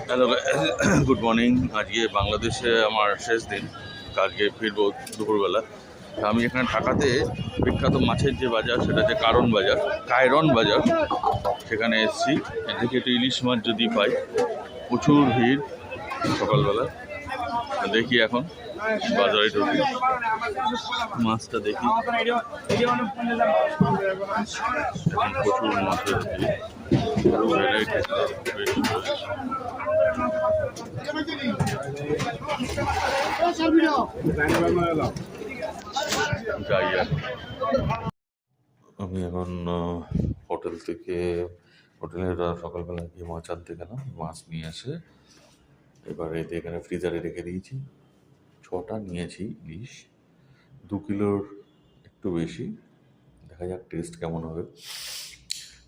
Hello, good morning. আজকে বাংলাদেশে আমার শেষ দিন, আজকে ফিরবো দুপুরবেলা। আমি এখানে ঢাকাতে বিখ্যাত মাছের যে বাজার, সেটা হচ্ছে কায়রন বাজার, সেখানে এসেছি। এদিকে একটু ইলিশ মাছ যদি পাই, প্রচুর ভিড় সকালবেলা। দেখি এখন বাজারে ঢুকি, মাছটা দেখি। এখন প্রচুর মাছের ভিড়, ভ্যারাইটি বেশি। যাই আর আমি এখন হোটেলের সকালবেলা গিয়ে মাছ আনতে গেলাম। মাছ নিয়ে এসে এবারে এখানে ফ্রিজারে রেখে দিয়েছি। 6টা নিয়েছি ইলিশ, 2 কিলোর একটু বেশি। দেখা যাক টেস্ট কেমন হবে।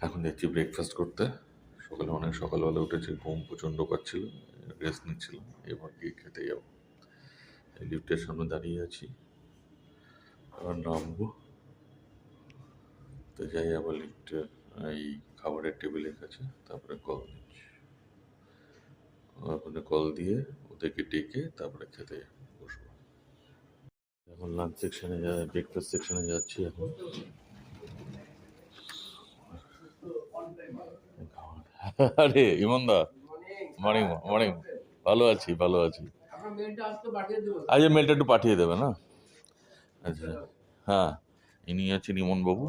এখন যাচ্ছি ব্রেকফাস্ট করতে। সকালবেলা উঠেছি, ঘুম প্রচণ্ড পাচ্ছিল, রেস্ট নিচ্ছিলাম। এবার গিয়ে খেতে যাবো। লিফটের সামনে দাঁড়িয়ে আছি, আবার নামবো। তো যাই আবার লিফটের এই খাবারের টেবিলের কাছে, তারপরে কল দিচ্ছি। ওখানে কল দিয়ে ওদেরকে ডেকে তারপরে খেতে বসবো। এখন লাঞ্চ সেকশনে ব্রেকফাস্ট সেকশনে যাচ্ছি এখন। আরে ইমনদা, মর্নিং মর্নিং। ভালো আছি। আজ মেলটা একটু পাঠিয়ে দেবে না? আচ্ছা, হ্যাঁ, ইনি আছেন ইমনবাবু।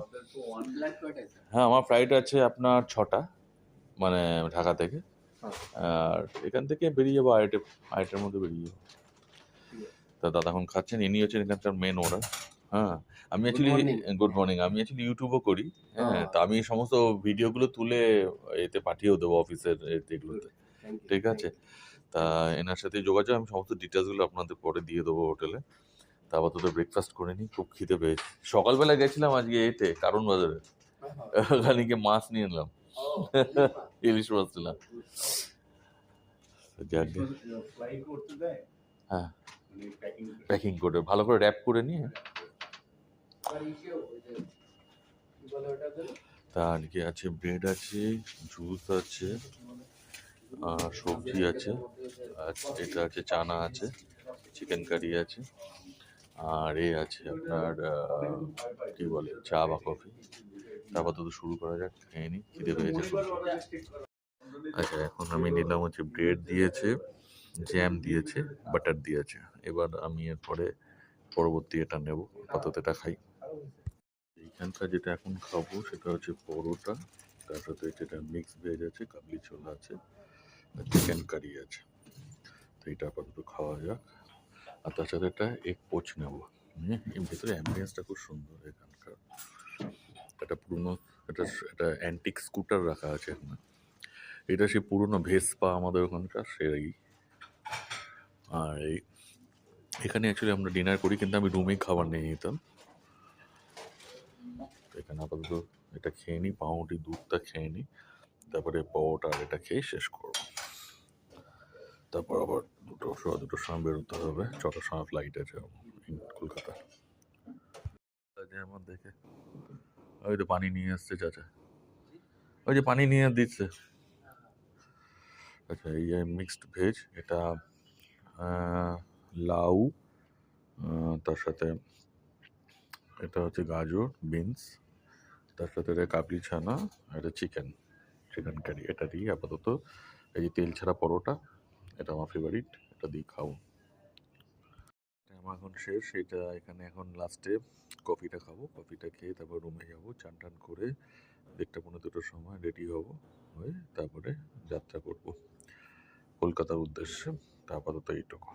হ্যাঁ, আমার ফ্লাইট আছে আপনার 6টা, মানে ঢাকা থেকে। আর এখান থেকে বেরিয়ে যাবো আড়াইটার মধ্যে বেরিয়ে যাবো। তা দাদা এখন খাচ্ছেন, ইনি হচ্ছেন এখানকার মেন ওনার। হ্যাঁ, আমি অ্যাকচুয়ালি গুড মর্নিং। আমি অ্যাকচুয়ালি ইউটিউবও করি। হ্যাঁ, তা আমি সমস্ত ভিডিওগুলো তুলে এতে পাঠিয়েও দেবো, অফিসের এগুলোতে। ঠিক আছে, তা এনার সাথে যোগাযোগ, আমি সমস্ত ডিটেলসগুলো আপনাদের পরে দিয়ে দেবো হোটেলে। তা আপাতত ব্রেকফাস্ট করে নিই, খুব খিদে পেয়েছি। সকালবেলা গেছিলাম আজকে কারণ বাজারে, ওখানে গিয়ে মাছ নিয়ে এলাম, ইলিশ মাছ নিলাম। হ্যাঁ, প্যাকিং করে ভালো করে র্যাপ করে নিয়ে। তা আজকে আছে ব্রেড আছে, জুস আছে, সবজি আছে, আর এটা আছে চানা আছে, চিকেন কারি আছে, আর আছে আপনার কি বলে চা বা কফি। তারপর তো শুরু করা যাক, খেয়ে নিই, খিদে পেয়েছে। আচ্ছা, এখন আমি নিলাম হচ্ছে ব্রেড দিয়েছে, জ্যাম দিয়েছে, বাটার দিয়েছে। এবার আমি এরপরে পরবর্তী এটা নেব, আপাতত এটা খাই। এইখানকার যেটা এখন খাবো সেটা হচ্ছে পরোটা, তার সাথে যেটা মিক্স ভেজ আছে, কাবলি ছোলা আছে, চিকেন কারি আছে। তো এটা আপাতত খাওয়া যাক। আর তার সাথে একটা এগ পোচ নেবো। এর ভেতরে অ্যাম্বিয়েন্সটা খুব সুন্দর এখানকার। একটা পুরনো একটা অ্যান্টিক স্কুটার রাখা আছে এখানে। এটা সেই পুরনো ভেসপা আমাদের ওখানকার, সেই। আর এখানে অ্যাকচুয়ালি আমরা ডিনার করি, কিন্তু আমি রুমেই খাবার নিয়ে নিতাম। এখানে আপাতত এটা খেয়ে নিই, পাউরুটি দুধটা খেয়ে নিই, তারপরে পরোটা আর এটা খেয়ে শেষ করব। তারপর আবার দুটোর সময় বেরোতে হবে, 6টার সময় ফ্লাইট আছে কলকাতা। আমার দেখে ওই তো পানি নিয়ে আসছে চাচা, ওই যে পানি নিয়ে দিচ্ছে। আচ্ছা, এই যে মিক্সড ভেজ, এটা লাউ, তার সাথে এটা হচ্ছে গাজর, বিনস, তার সাথে কাবলি ছানা, এটা চিকেন কারি। এটা দিয়ে আপাতত এই যে তেল ছাড়া পরোটা, এটা আমার ফেভারিট, এটা দিয়ে খাও। আমার এখন শেষ, এটা এখানে এখন লাস্টে কফিটা খাবো। কফিটা খেয়ে তারপর রুমে যাবো, চান টান করে 1:15-2টোর সময় রেডি হবো, হয়ে তারপরে যাত্রা করব কলকাতার উদ্দেশ্যে। তা আপাতত এইটুকু।